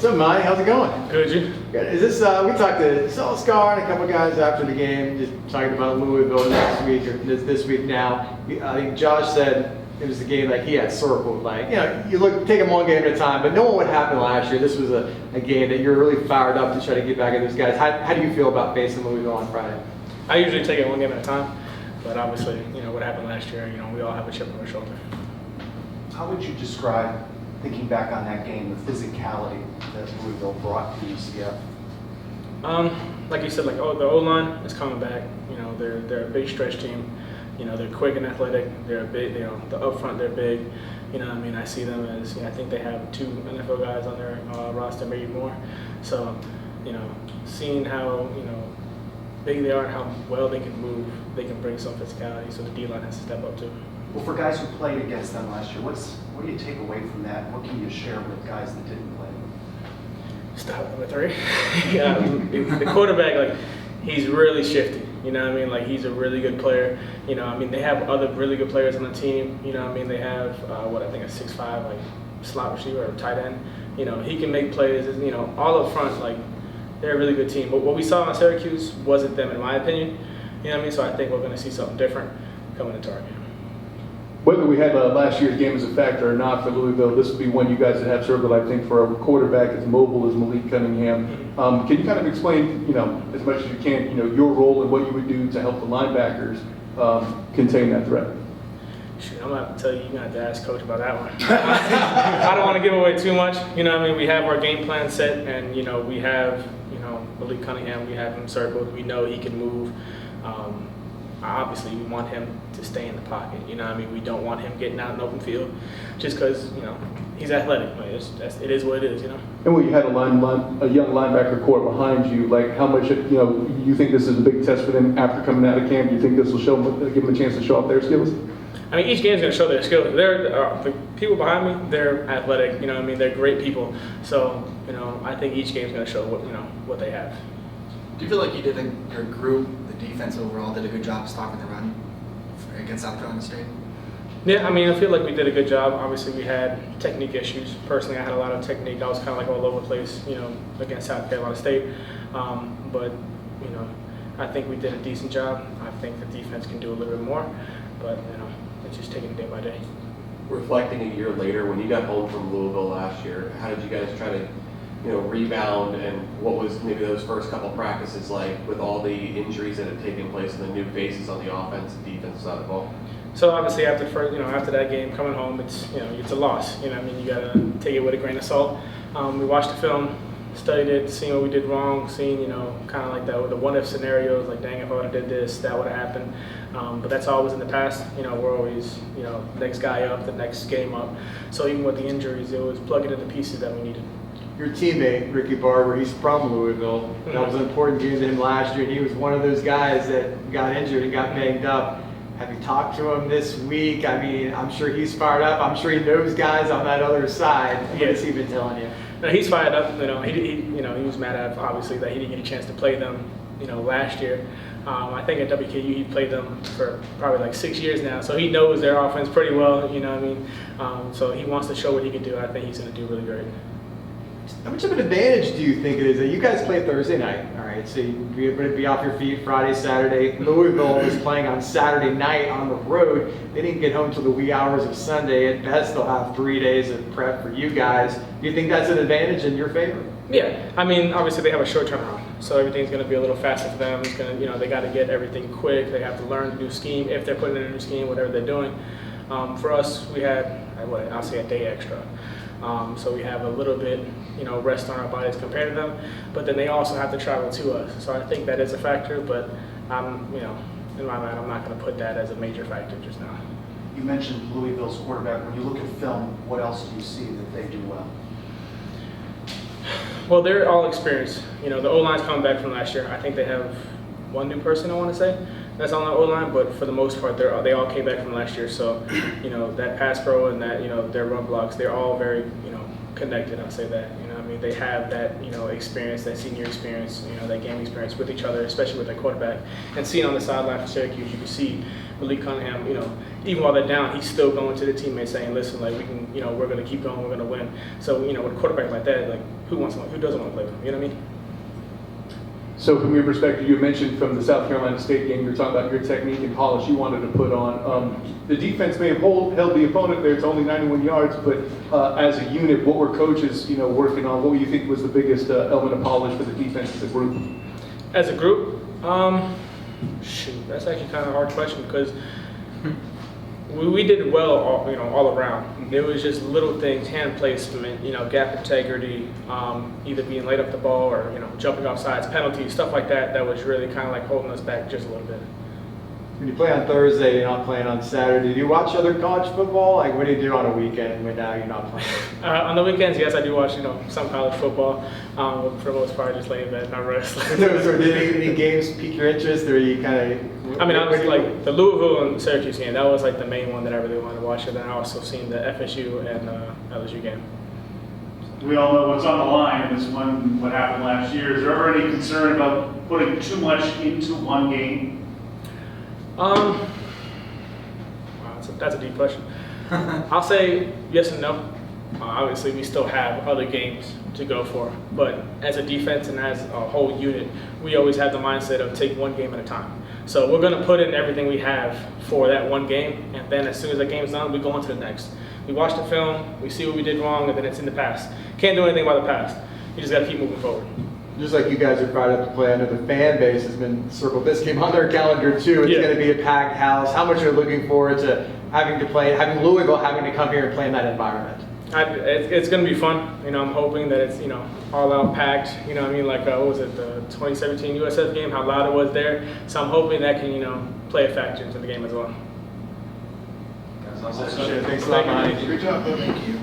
What's up, Monty? How's it going? Good, you? Good. Is this? We talked to Solskjaer and a couple guys after the game, just talking about Louisville next week or this week now. I think Josh said it was the game like he had circled. Like, you know, you take them one game at a time, but knowing what happened last year, this was a game that you're really fired up to try to get back at those guys. How do you feel about facing Louisville on Friday? I usually take it one game at a time, but obviously, what happened last year, we all have a chip on our shoulder. How would you describe, thinking back on that game, the physicality that Louisville brought to UCF? Like you said, the O-line is coming back. They're a big stretch team. They're quick and athletic. They're big. The up front, they're big. I see them as, I think they have 2 NFL guys on their roster, maybe more. So, seeing how, big they are and how well they can move, they can bring some physicality. So the D-line has to step up too. Well, for guys who played against them last year, what do you take away from that? What can you share with guys that didn't play? Stop number 3. The quarterback, he's really shifty. He's a really good player. They have other really good players on the team. They have I think a 6'5" slot receiver or tight end. He can make plays. All up front, they're a really good team. But what we saw in Syracuse wasn't them, in my opinion. So I think we're going to see something different coming into our game. Whether we had last year's game as a factor or not for Louisville, this would be one you guys would have circled, I think, for a quarterback as mobile as Malik Cunningham. Can you kind of explain, as much as you can, your role and what you would do to help the linebackers contain that threat? Shoot, I'm going to have to tell you, you're going to have to ask Coach about that one. I don't want to give away too much. We have our game plan set, and, we have, Malik Cunningham, we have him circled. We know he can move. Obviously, we want him to stay in the pocket. We don't want him getting out in open field just because, he's athletic. It is what it is, And when you had a young linebacker core behind you, how much, you think this is a big test for them after coming out of camp? Do you think this will give them a chance to show off their skills? Each game's going to show their skills. The people behind me, they're athletic. They're great people. So, I think each game's going to show what they have. Do you feel like your group, the defense overall, did a good job stopping the run against South Carolina State? Yeah, I feel like we did a good job. Obviously, we had technique issues. Personally, I had a lot of technique. I was kind of all over the place, against South Carolina State. But, I think we did a decent job. I think the defense can do a little bit more. But, it's just taking it day by day. Reflecting a year later, when you got home from Louisville last year, how did you guys try to rebound, and what was maybe those first couple practices like with all the injuries that had taken place and the new faces on the offense and defense side of the ball? So obviously after after that game, coming home, it's it's a loss. You gotta take it with a grain of salt. We watched the film, studied it, seen what we did wrong, seen kind of the what if scenarios, dang, if I would have did this, that would have happened. But that's always in the past. We're always next guy up, the next game up. So even with the injuries, it was plugging in the pieces that we needed. Your teammate, Ricky Barber, he's from Louisville. That was an important game to him last year. He was one of those guys that got injured and got banged up. Have you talked to him this week? I'm sure he's fired up. I'm sure he knows guys on that other side. What has he been telling you? No, he's fired up. He was mad at, obviously, that he didn't get a chance to play them, last year. I think at WKU he played them for probably 6 years now, so he knows their offense pretty well. So he wants to show what he can do. I think he's going to do really great. How much of an advantage do you think it is that you guys play Thursday night? All right, so you're going to be off your feet Friday, Saturday. Louisville is playing on Saturday night on the road. They didn't get home till the wee hours of Sunday. At best, they'll have 3 days of prep for you guys. Do you think that's an advantage in your favor? Yeah, obviously they have a short turnaround, so everything's going to be a little faster for them. It's going to, they got to get everything quick. They have to learn the new scheme if they're putting in a new scheme, whatever they're doing. For us, we had, I'll say a day extra. So we have a little bit, rest on our bodies compared to them, but then they also have to travel to us. So I think that is a factor, but in my mind, I'm not going to put that as a major factor just now. You mentioned Louisville's quarterback. When you look at film, what else do you see that they do well? Well, they're all experienced. The O-line's coming back from last year. I think they have one new person, I want to say, that's on the O-line, but for the most part, they all came back from last year. So, that pass pro and that, their run blocks, they're all very, connected, I'll say that. They have that, experience, that senior experience, that game experience with each other, especially with their quarterback. And seeing on the sideline for Syracuse, you can see Malik Cunningham, even while they're down, he's still going to the teammates saying, listen, like we can, we're going to keep going, we're going to win. So, with a quarterback like that, like who doesn't want to play with him? You know what I mean? So from your perspective, you mentioned from the South Carolina State game, you were talking about your technique and polish you wanted to put on. The defense may have held the opponent there. It's only 91 yards, but as a unit, what were coaches, working on? What do you think was the biggest element of polish for the defense as a group? As a group, that's actually kind of a hard question because we did well, all around. There was just little things, hand placement, gap integrity, either being laid up the ball or jumping off sides, penalties, stuff like that. That was really kind of like holding us back just a little bit. When you play on Thursday, you're not playing on Saturday. Do you watch other college football? Like, what do you do on a weekend when now you're not playing? On the weekends, yes, I do watch, some college football. For the most part, just laying in bed, not wrestling. So did any games pique your interest, or you kind of? Obviously, like the Louisville and Syracuse game, that was like the main one that I really wanted to watch. And then I also seen the FSU and LSU game. We all know what's on the line in this one, what happened last year. Is there ever any concern about putting too much into one game? Wow, that's a deep question. I'll say yes and no. Obviously, we still have other games to go for, but as a defense and as a whole unit, we always have the mindset of take one game at a time. So we're going to put in everything we have for that one game, and then as soon as that game's done, we go on to the next. We watch the film, we see what we did wrong, and then it's in the past. Can't do anything about the past. You just got to keep moving forward. Just like you guys are fired up to play, I know the fan base has been circled this game on their calendar too. It's going to be a packed house. How much are you looking forward to having Louisville having to come here and play in that environment? It's going to be fun. I'm hoping that it's, all out packed. Like, what was it, the 2017 USF game, how loud it was there. So I'm hoping that can, play a factor into the game as well. Thanks a lot, Mike. Good job. Thank you.